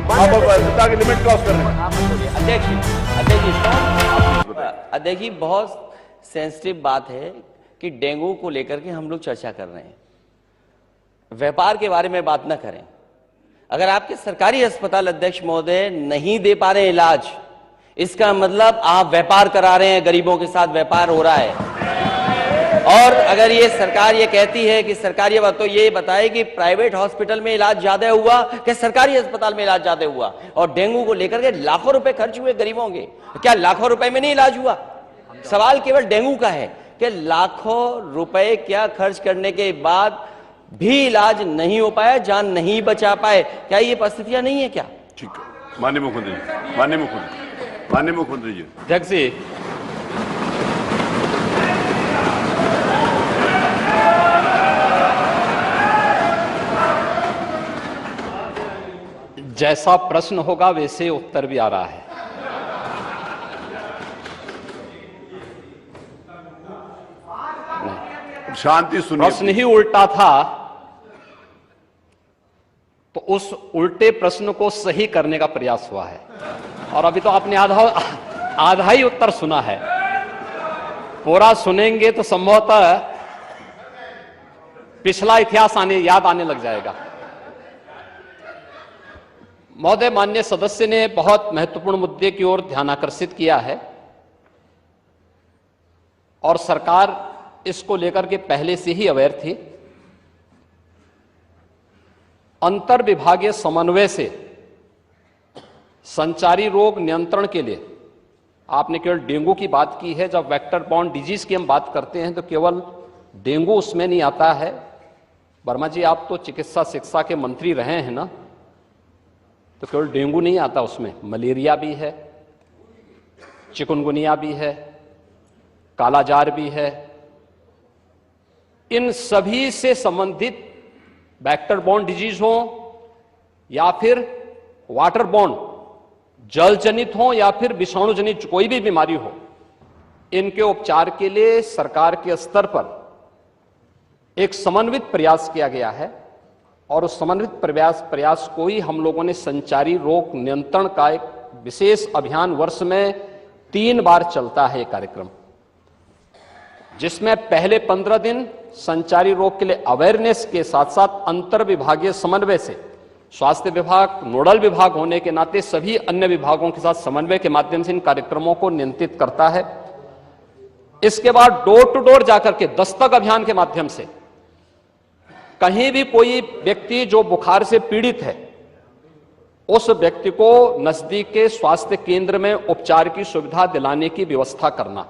सत्ता की limit cross कर रहे हैं। अध्यक्ष जी बहुत सेंसिटिव बात है कि डेंगू को लेकर के हम लोग चर्चा कर रहे हैं, व्यापार के बारे में बात न करें। अगर आपके सरकारी अस्पताल अध्यक्ष महोदय नहीं दे पा रहे हैं इलाज, इसका मतलब आप व्यापार करा रहे हैं, गरीबों के साथ व्यापार हो रहा है। और अगर ये सरकार ये कहती है कि सरकारी, तो ये बताए कि प्राइवेट हॉस्पिटल में इलाज ज्यादा हुआ कि सरकारी अस्पताल में इलाज ज्यादा हुआ। और डेंगू को लेकर के लाखों रुपए खर्च हुए गरीबों के, क्या लाखों रुपए में नहीं इलाज हुआ? सवाल केवल डेंगू का है कि लाखों रुपए क्या खर्च करने के बाद भी इलाज नहीं हो पाया, जान नहीं बचा पाए। क्या ये परिस्थितियां नहीं है क्या? ठीक है, माननीय मुख्यमंत्री, माननीय मुख्यमंत्री जी। अध्यक्ष जी, जैसा प्रश्न होगा वैसे उत्तर भी आ रहा है। शांति सुनिए। प्रश्न ही उल्टा था तो उस उल्टे प्रश्न को सही करने का प्रयास हुआ है। और अभी तो आपने आधा ही उत्तर सुना है। पूरा सुनेंगे तो संभवतः पिछला इतिहास याद आने लग जाएगा। महोदय, माननीय सदस्य ने बहुत महत्वपूर्ण मुद्दे की ओर ध्यान आकर्षित किया है और सरकार इसको लेकर के पहले से ही अवेयर थी। अंतर विभागीय समन्वय से संचारी रोग नियंत्रण के लिए आपने केवल डेंगू की बात की है। जब वेक्टर बॉर्न डिजीज की हम बात करते हैं तो केवल डेंगू उसमें नहीं आता है। वर्मा जी, आप तो चिकित्सा शिक्षा के मंत्री रहे हैं ना, तो केवल डेंगू नहीं आता उसमें, मलेरिया भी है, चिकुनगुनिया भी है, कालाजार भी है। इन सभी से संबंधित वेक्टर बॉर्न डिजीज हो या फिर वाटर बॉर्न, जल जनित हो या फिर विषाणु जनित कोई भी बीमारी हो, इनके उपचार के लिए सरकार के स्तर पर एक समन्वित प्रयास किया गया है। और उस समन्वित प्रयास को ही हम लोगों ने संचारी रोग नियंत्रण का एक विशेष अभियान, वर्ष में 3 बार चलता है ये कार्यक्रम, जिसमें पहले 15 दिन संचारी रोग के लिए अवेयरनेस के साथ साथ अंतर विभागीय समन्वय से स्वास्थ्य विभाग नोडल विभाग होने के नाते सभी अन्य विभागों के साथ समन्वय के माध्यम से इन कार्यक्रमों को नियंत्रित करता है। इसके बाद डोर टू डोर जाकर के दस्तक अभियान के माध्यम से कहीं भी कोई व्यक्ति जो बुखार से पीड़ित है, उस व्यक्ति को नजदीक के स्वास्थ्य केंद्र में उपचार की सुविधा दिलाने की व्यवस्था करना।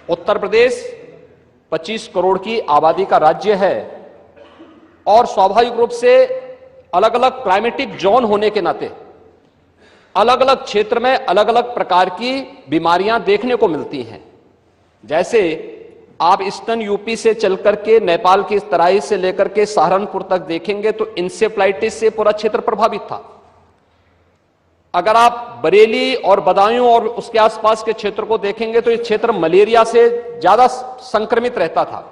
उत्तर प्रदेश 25 करोड़ की आबादी का राज्य है और स्वाभाविक रूप से अलग अलग क्लाइमेटिक जोन होने के नाते अलग अलग क्षेत्र में अलग अलग प्रकार की बीमारियां देखने को मिलती हैं। जैसे आप ईस्टर्न यूपी से चल करके नेपाल की तराई से लेकर के सहारनपुर तक देखेंगे तो इंसेफ्लाइटिस से पूरा क्षेत्र प्रभावित था। अगर आप बरेली और बदायूं और उसके आसपास के क्षेत्र को देखेंगे तो ये क्षेत्र मलेरिया से ज्यादा संक्रमित रहता था।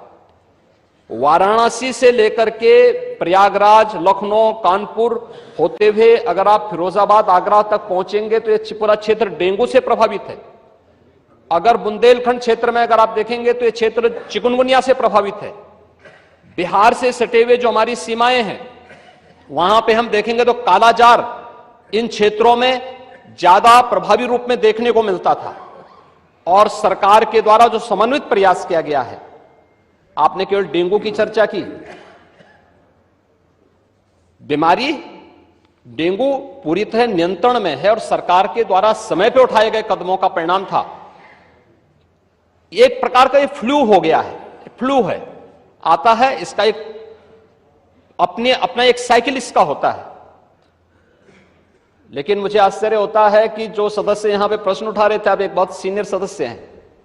वाराणसी से लेकर के प्रयागराज, लखनऊ, कानपुर होते हुए अगर आप फिरोजाबाद, आगरा तक पहुंचेंगे तो ये पूरा क्षेत्र डेंगू से प्रभावित है। अगर बुंदेलखंड क्षेत्र में अगर आप देखेंगे तो ये क्षेत्र चिकुनगुनिया से प्रभावित है। बिहार से सटे हुए जो हमारी सीमाएं हैं वहां पे हम देखेंगे तो कालाजार इन क्षेत्रों में ज्यादा प्रभावी रूप में देखने को मिलता था। और सरकार के द्वारा जो समन्वित प्रयास किया गया है, आपने केवल डेंगू की चर्चा की, बीमारी डेंगू पूरी तरह नियंत्रण में है और सरकार के द्वारा समय पे उठाए गए कदमों का परिणाम था। एक प्रकार का ये फ्लू हो गया है, फ्लू है, आता है, इसका एक अपना एक साइकिल इसका होता है। लेकिन मुझे आश्चर्य होता है कि जो सदस्य यहां पे प्रश्न उठा रहे थे, अब एक बहुत सीनियर सदस्य हैं,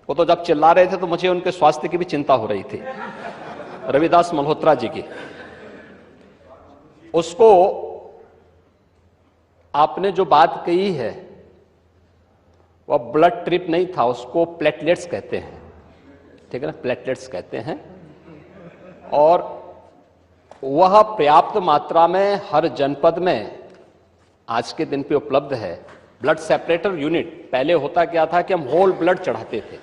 वो तो जब चिल्ला रहे थे तो मुझे उनके स्वास्थ्य की भी चिंता हो रही थी, रविदास मल्होत्रा जी की। उसको आपने जो बात कही है वह ब्लड ट्रिप नहीं था, उसको प्लेटलेट्स कहते हैं, ठीक है ना, प्लेटलेट्स कहते हैं। और वह पर्याप्त मात्रा में हर जनपद में आज के दिन पे उपलब्ध है। ब्लड सेपरेटर यूनिट, पहले होता क्या था कि हम होल ब्लड चढ़ाते थे।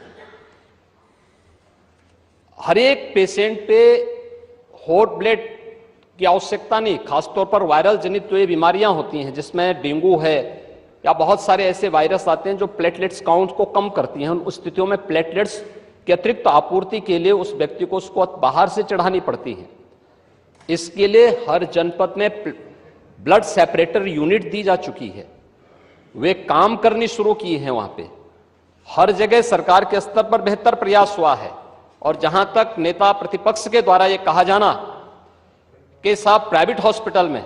हर एक पेशेंट पे होल ब्लड की आवश्यकता नहीं, खासतौर पर वायरल जनित जो ये बीमारियां होती हैं जिसमें डेंगू है या बहुत सारे ऐसे वायरस आते हैं जो प्लेटलेट्स काउंट को कम करती हैं। उन स्थितियों में प्लेटलेट्स की अतिरिक्त आपूर्ति के लिए उस व्यक्ति को उसको बाहर से चढ़ानी पड़ती है। इसके लिए हर जनपद में ब्लड सेपरेटर यूनिट दी जा चुकी है, वे काम करनी शुरू की है। वहां पे हर जगह सरकार के स्तर पर बेहतर प्रयास हुआ है। और जहां तक नेता प्रतिपक्ष के द्वारा यह कहा जाना कि साहब प्राइवेट हॉस्पिटल में,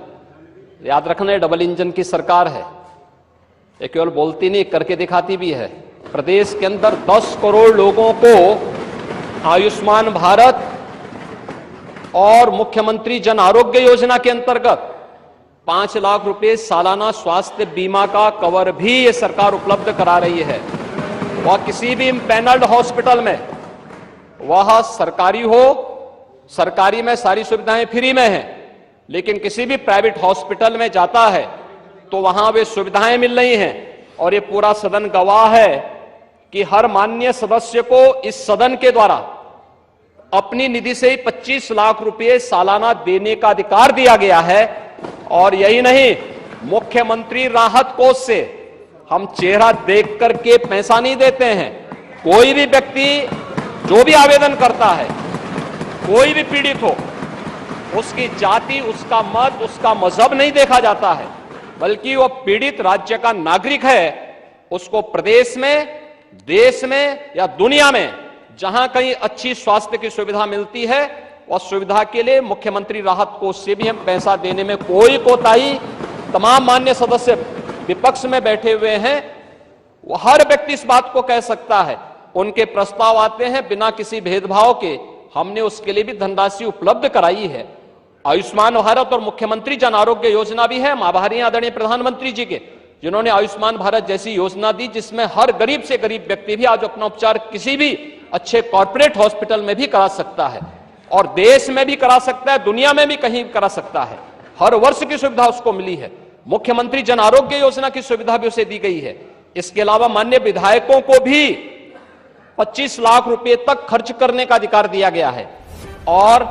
याद रखना डबल इंजन की सरकार है, ये केवल बोलती नहीं करके दिखाती भी है। प्रदेश के अंदर 10 करोड़ लोगों को आयुष्मान भारत और मुख्यमंत्री जन आरोग्य योजना के अंतर्गत 5 लाख रुपए सालाना स्वास्थ्य बीमा का कवर भी ये सरकार उपलब्ध करा रही है। वह किसी भी पैनल्ड हॉस्पिटल में, वह सरकारी हो, सरकारी में सारी सुविधाएं फ्री में हैं, लेकिन किसी भी प्राइवेट हॉस्पिटल में जाता है तो वहां वे सुविधाएं मिल रही हैं। और ये पूरा सदन गवाह है कि हर माननीय सदस्य को इस सदन के द्वारा अपनी निधि से ही 25 लाख रुपए सालाना देने का अधिकार दिया गया है। और यही नहीं, मुख्यमंत्री राहत कोष से हम चेहरा देख करके पैसा नहीं देते हैं। कोई भी व्यक्ति जो भी आवेदन करता है, कोई भी पीड़ित हो, उसकी जाति, उसका मत, उसका मजहब नहीं देखा जाता है, बल्कि वह पीड़ित राज्य का नागरिक है। उसको प्रदेश में, देश में या दुनिया में जहां कहीं अच्छी स्वास्थ्य की सुविधा मिलती है, और सुविधा के लिए मुख्यमंत्री राहत कोष से भी हम पैसा देने में कोई कोताही, तमाम मान्य सदस्य विपक्ष में बैठे हुए हैं, वो हर व्यक्ति इस बात को कह सकता है। उनके प्रस्ताव आते हैं बिना किसी भेदभाव के, हमने उसके लिए भी धनराशि उपलब्ध कराई है। आयुष्मान भारत और मुख्यमंत्री जन आरोग्य योजना भी है, आभारी हैं आदरणीय प्रधानमंत्री जी के, जिन्होंने आयुष्मान भारत जैसी योजना दी, जिसमें हर गरीब से गरीब व्यक्ति भी आज अपना उपचार किसी भी अच्छे कॉर्पोरेट हॉस्पिटल में भी करा सकता है, और देश में भी करा सकता है, दुनिया में भी कहीं करा सकता है। हर वर्ष की सुविधा उसको मिली है। मुख्यमंत्री जन आरोग्य योजना की सुविधा भी उसे दी गई है। इसके अलावा माननीय विधायकों को भी 25 लाख रुपए तक खर्च करने का अधिकार दिया गया है, और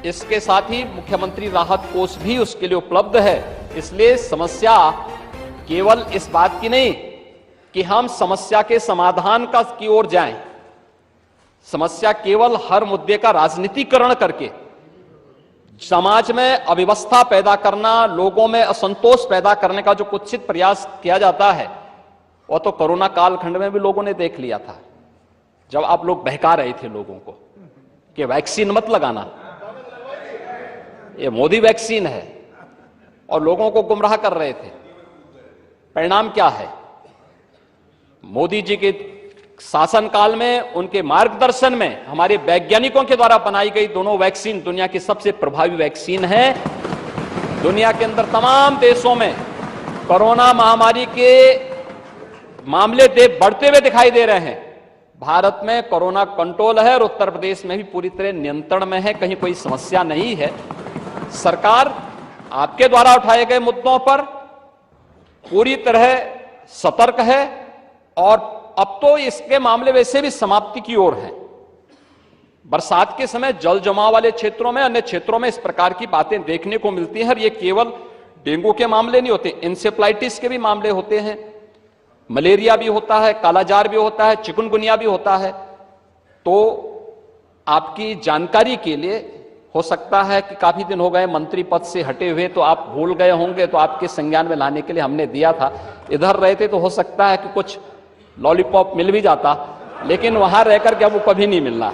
इसके साथ ही मुख्यमंत्री राहत कोष भी उसके लिए उपलब्ध है। इसलिए समस्या केवल इस बात की नहीं कि हम समस्या के समाधान की ओर जाएं, समस्या केवल हर मुद्दे का राजनीतिकरण करके समाज में अव्यवस्था पैदा करना, लोगों में असंतोष पैदा करने का जो कुत्सित प्रयास किया जाता है, वो तो कोरोना कालखंड में भी लोगों ने देख लिया था, जब आप लोग बहका रहे थे लोगों को कि वैक्सीन मत लगाना, ये मोदी वैक्सीन है, और लोगों को गुमराह कर रहे थे। परिणाम क्या है? मोदी जी के शासनकाल में, उनके मार्गदर्शन में हमारे वैज्ञानिकों के द्वारा बनाई गई दोनों वैक्सीन दुनिया की सबसे प्रभावी वैक्सीन है। दुनिया के अंदर तमाम देशों में कोरोना महामारी के मामले बढ़ते हुए दिखाई दे रहे हैं। भारत में कोरोना कंट्रोल है और उत्तर प्रदेश में भी पूरी तरह नियंत्रण में है, कहीं कोई समस्या नहीं है। सरकार आपके द्वारा उठाए गए मुद्दों पर पूरी तरह सतर्क है, और अब तो इसके मामले वैसे भी समाप्ति की ओर है। बरसात के समय जल जमाव वाले क्षेत्रों में, अन्य क्षेत्रों में इस प्रकार की बातें देखने को मिलती हैं। और ये केवल डेंगू के मामले नहीं होते, इंसेफ्लाइटिस के भी मामले होते हैं, मलेरिया भी होता है, कालाजार भी होता है, चिकनगुनिया भी होता है। तो आपकी जानकारी के लिए, हो सकता है कि काफी दिन हो गए मंत्री पद से हटे हुए, तो आप भूल गए होंगे, तो आपके संज्ञान में लाने के लिए हमने दिया था। इधर रहते तो हो सकता है कि कुछ लॉलीपॉप मिल भी जाता, लेकिन वहां रहकर के अब वो कभी नहीं मिलना।